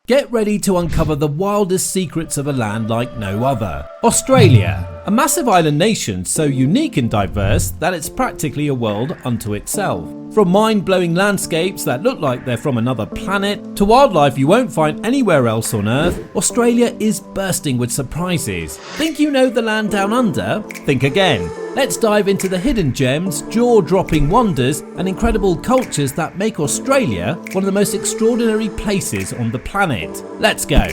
Get ready to uncover the wildest secrets of a land like no other. Australia, a massive island nation so unique and diverse that it's practically a world unto itself. From mind-blowing landscapes that look like they're from another planet to wildlife you won't find anywhere else on Earth, Australia is bursting with surprises. Think you know the land down under? Think again. Let's dive into the hidden gems, jaw-dropping wonders and incredible cultures that make Australia one of the most extraordinary places on the planet. Let's go.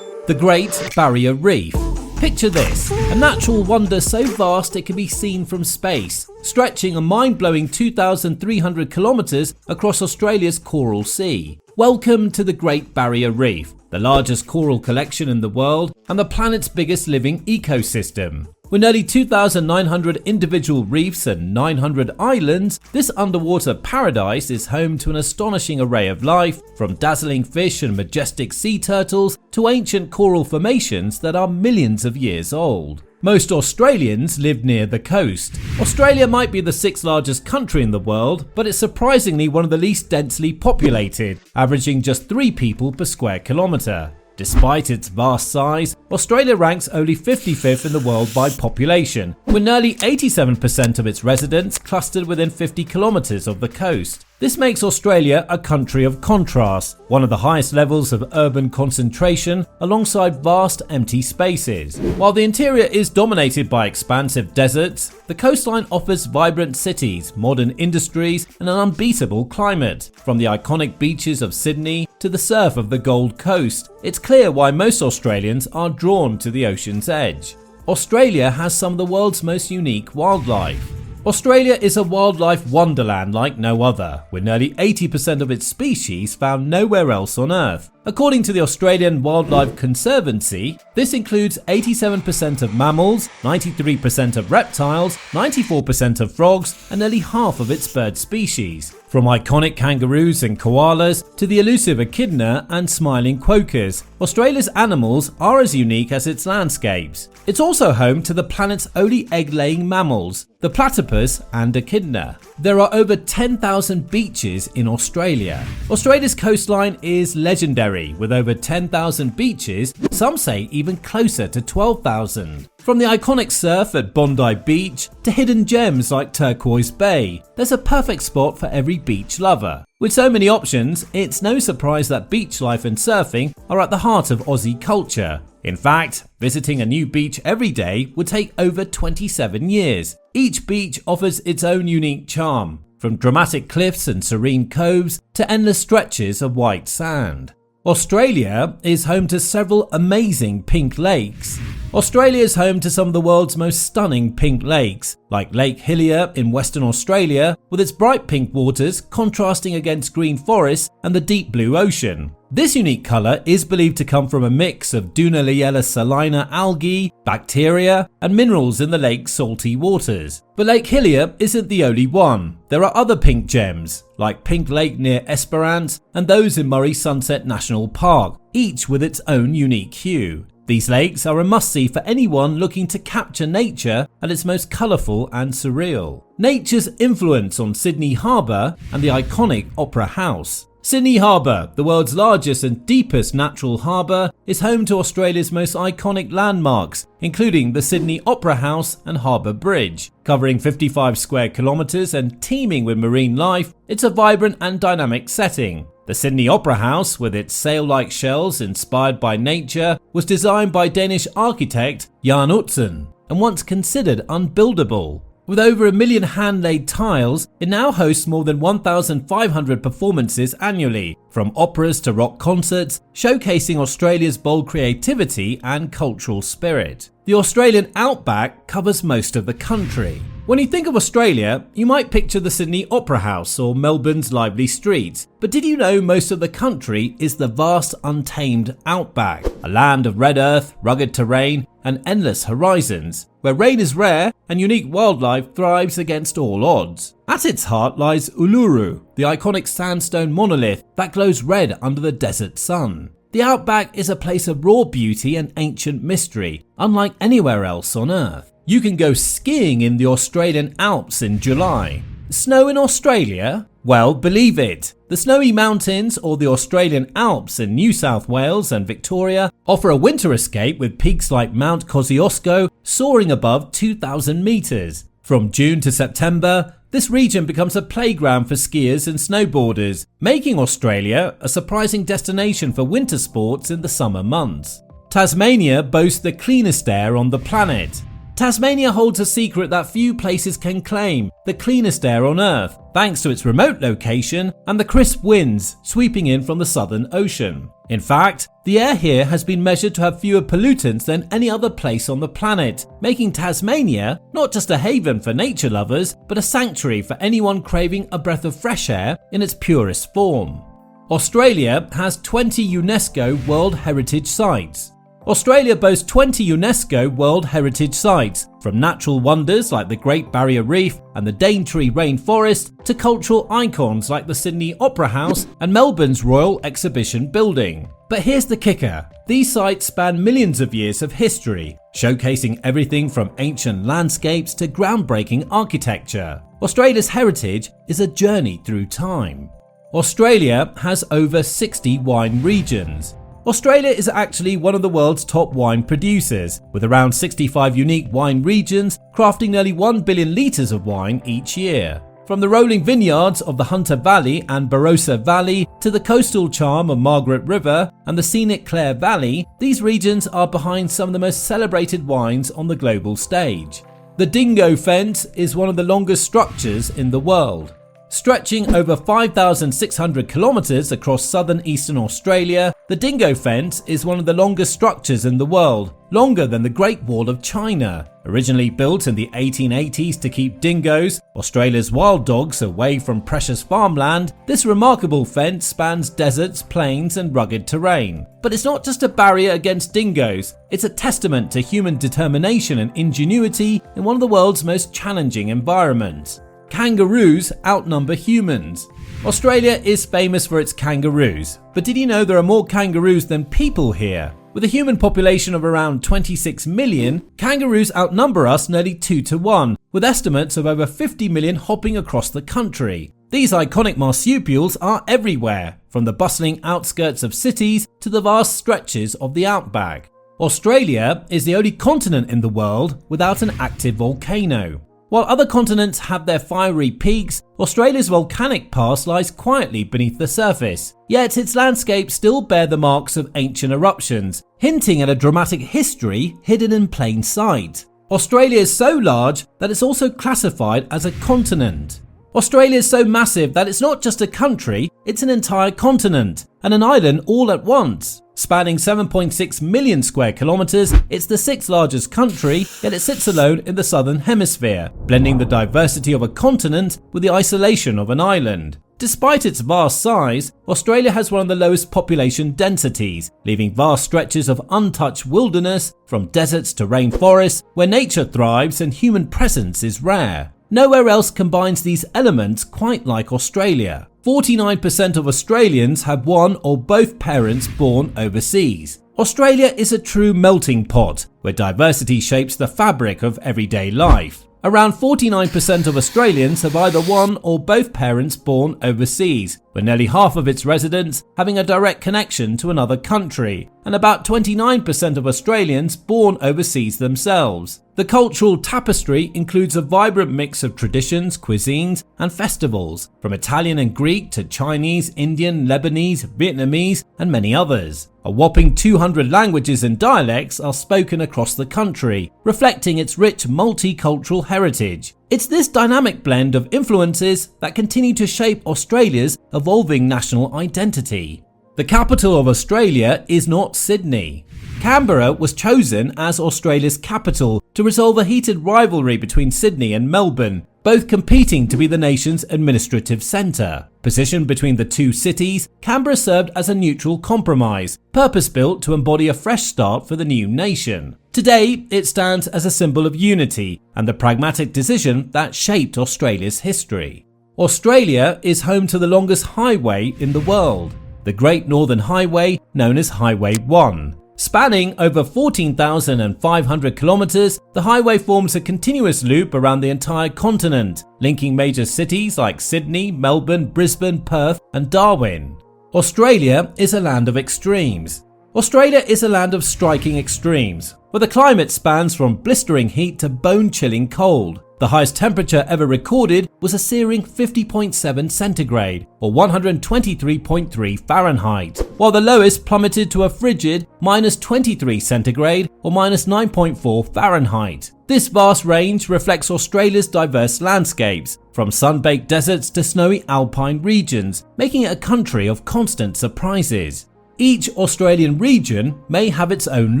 The Great Barrier Reef. Picture this, a natural wonder so vast it can be seen from space, stretching a mind-blowing 2,300 kilometres across Australia's Coral Sea. Welcome to the Great Barrier Reef, the largest coral collection in the world and the planet's biggest living ecosystem. With nearly 2,900 individual reefs and 900 islands, this underwater paradise is home to an astonishing array of life, from dazzling fish and majestic sea turtles to ancient coral formations that are millions of years old. Most Australians live near the coast. Australia might be the sixth largest country in the world, but it's surprisingly one of the least densely populated, averaging just 3 people per square kilometre. Despite its vast size, Australia ranks only 55th in the world by population, with nearly 87% of its residents clustered within 50 kilometres of the coast. This makes Australia a country of contrast, one of the highest levels of urban concentration alongside vast empty spaces. While the interior is dominated by expansive deserts, the coastline offers vibrant cities, modern industries and an unbeatable climate. From the iconic beaches of Sydney to the surf of the Gold Coast, it's clear why most Australians are drawn to the ocean's edge. Australia has some of the world's most unique wildlife. Australia is a wildlife wonderland like no other, with nearly 80% of its species found nowhere else on Earth. According to the Australian Wildlife Conservancy, this includes 87% of mammals, 93% of reptiles, 94% of frogs, and nearly half of its bird species. From iconic kangaroos and koalas to the elusive echidna and smiling quokkas, Australia's animals are as unique as its landscapes. It's also home to the planet's only egg-laying mammals, the platypus and echidna. There are over 10,000 beaches in Australia. Australia's coastline is legendary, with over 10,000 beaches, some say even closer to 12,000. From the iconic surf at Bondi Beach to hidden gems like Turquoise Bay, there's a perfect spot for every beach lover. With so many options, it's no surprise that beach life and surfing are at the heart of Aussie culture. In fact, visiting a new beach every day would take over 27 years. Each beach offers its own unique charm, from dramatic cliffs and serene coves to endless stretches of white sand. Australia is home to several amazing pink lakes. Australia is home to some of the world's most stunning pink lakes, like Lake Hillier in Western Australia, with its bright pink waters contrasting against green forests and the deep blue ocean. This unique colour is believed to come from a mix of Dunaliella salina algae, bacteria, and minerals in the lake's salty waters. But Lake Hillier isn't the only one. There are other pink gems, like Pink Lake near Esperance and those in Murray Sunset National Park, each with its own unique hue. These lakes are a must-see for anyone looking to capture nature at its most colourful and surreal. Nature's influence on Sydney Harbour and the iconic Opera House. Sydney Harbour, the world's largest and deepest natural harbour, is home to Australia's most iconic landmarks, including the Sydney Opera House and Harbour Bridge. Covering 55 square kilometres and teeming with marine life, it's a vibrant and dynamic setting. The Sydney Opera House, with its sail-like shells inspired by nature, was designed by Danish architect Jan Utzon and once considered unbuildable. With over 1 million hand-laid tiles, it now hosts more than 1,500 performances annually, from operas to rock concerts, showcasing Australia's bold creativity and cultural spirit. The Australian Outback covers most of the country. When you think of Australia, you might picture the Sydney Opera House or Melbourne's lively streets. But did you know most of the country is the vast untamed outback, a land of red earth, rugged terrain and endless horizons, where rain is rare and unique wildlife thrives against all odds. At its heart lies Uluru, the iconic sandstone monolith that glows red under the desert sun. The outback is a place of raw beauty and ancient mystery, unlike anywhere else on Earth. You can go skiing in the Australian Alps in July. Snow in Australia? Well, believe it. The Snowy Mountains, or the Australian Alps in New South Wales and Victoria, offer a winter escape with peaks like Mount Kosciuszko soaring above 2,000 metres. From June to September, this region becomes a playground for skiers and snowboarders, making Australia a surprising destination for winter sports in the summer months. Tasmania boasts the cleanest air on the planet. Tasmania holds a secret that few places can claim, the cleanest air on Earth, thanks to its remote location and the crisp winds sweeping in from the Southern Ocean. In fact, the air here has been measured to have fewer pollutants than any other place on the planet, making Tasmania not just a haven for nature lovers, but a sanctuary for anyone craving a breath of fresh air in its purest form. Australia has 20 UNESCO World Heritage Sites. Australia boasts 20 UNESCO World Heritage Sites, from natural wonders like the Great Barrier Reef and the Daintree Rainforest to cultural icons like the Sydney Opera House and Melbourne's Royal Exhibition Building. But here's the kicker. These sites span millions of years of history, showcasing everything from ancient landscapes to groundbreaking architecture. Australia's heritage is a journey through time. Australia has over 60 wine regions. Australia is actually one of the world's top wine producers, with around 65 unique wine regions crafting nearly 1 billion litres of wine each year. From the rolling vineyards of the Hunter Valley and Barossa Valley to the coastal charm of Margaret River and the scenic Clare Valley, these regions are behind some of the most celebrated wines on the global stage. The Dingo Fence is one of the longest structures in the world. Stretching over 5,600 kilometres across southern eastern Australia, the Dingo Fence is one of the longest structures in the world, longer than the Great Wall of China. Originally built in the 1880s to keep dingoes, Australia's wild dogs, away from precious farmland, this remarkable fence spans deserts, plains and rugged terrain. But it's not just a barrier against dingoes, it's a testament to human determination and ingenuity in one of the world's most challenging environments. Kangaroos outnumber humans. Australia is famous for its kangaroos, but did you know there are more kangaroos than people here? With a human population of around 26 million, kangaroos outnumber us nearly 2 to 1, with estimates of over 50 million hopping across the country. These iconic marsupials are everywhere, from the bustling outskirts of cities to the vast stretches of the outback. Australia is the only continent in the world without an active volcano. While other continents have their fiery peaks, Australia's volcanic past lies quietly beneath the surface. Yet its landscapes still bear the marks of ancient eruptions, hinting at a dramatic history hidden in plain sight. Australia is so large that it's also classified as a continent. Australia is so massive that it's not just a country, it's an entire continent, and an island all at once. Spanning 7.6 million square kilometres, it's the 6th largest country, yet it sits alone in the southern hemisphere, blending the diversity of a continent with the isolation of an island. Despite its vast size, Australia has one of the lowest population densities, leaving vast stretches of untouched wilderness, from deserts to rainforests, where nature thrives and human presence is rare. Nowhere else combines these elements quite like Australia. 49% of Australians have one or both parents born overseas. Australia is a true melting pot, where diversity shapes the fabric of everyday life. Around 49% of Australians have either one or both parents born overseas, with nearly half of its residents having a direct connection to another country, and about 29% of Australians born overseas themselves. The cultural tapestry includes a vibrant mix of traditions, cuisines, and festivals, from Italian and Greek to Chinese, Indian, Lebanese, Vietnamese, and many others. A whopping 200 languages and dialects are spoken across the country, reflecting its rich multicultural heritage. It's this dynamic blend of influences that continue to shape Australia's evolving national identity. The capital of Australia is not Sydney. Canberra was chosen as Australia's capital to resolve a heated rivalry between Sydney and Melbourne, both competing to be the nation's administrative centre. Positioned between the two cities, Canberra served as a neutral compromise, purpose-built to embody a fresh start for the new nation. Today, it stands as a symbol of unity and the pragmatic decision that shaped Australia's history. Australia is home to the longest highway in the world, the Great Northern Highway, known as Highway 1. Spanning over 14,500 kilometers, the highway forms a continuous loop around the entire continent, linking major cities like Sydney, Melbourne, Brisbane, Perth, and Darwin. Australia is a land of extremes. Australia is a land of striking extremes, where the climate spans from blistering heat to bone-chilling cold. The highest temperature ever recorded was a searing 50.7 centigrade, or 123.3 Fahrenheit, while the lowest plummeted to a frigid -23 centigrade, or -9.4 Fahrenheit. This vast range reflects Australia's diverse landscapes, from sun-baked deserts to snowy alpine regions, making it a country of constant surprises. Each Australian region may have its own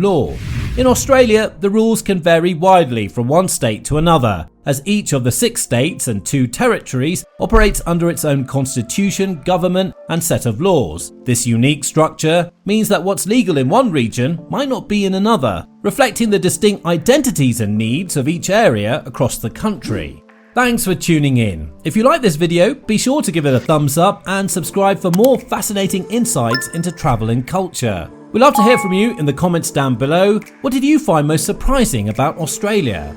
law. In Australia, the rules can vary widely from one state to another, as each of the 6 states and 2 territories operates under its own constitution, government, and set of laws. This unique structure means that what's legal in one region might not be in another, reflecting the distinct identities and needs of each area across the country. Thanks for tuning in. If you like this video, be sure to give it a thumbs up and subscribe for more fascinating insights into travel and culture. We'd love to hear from you in the comments down below. What did you find most surprising about Australia?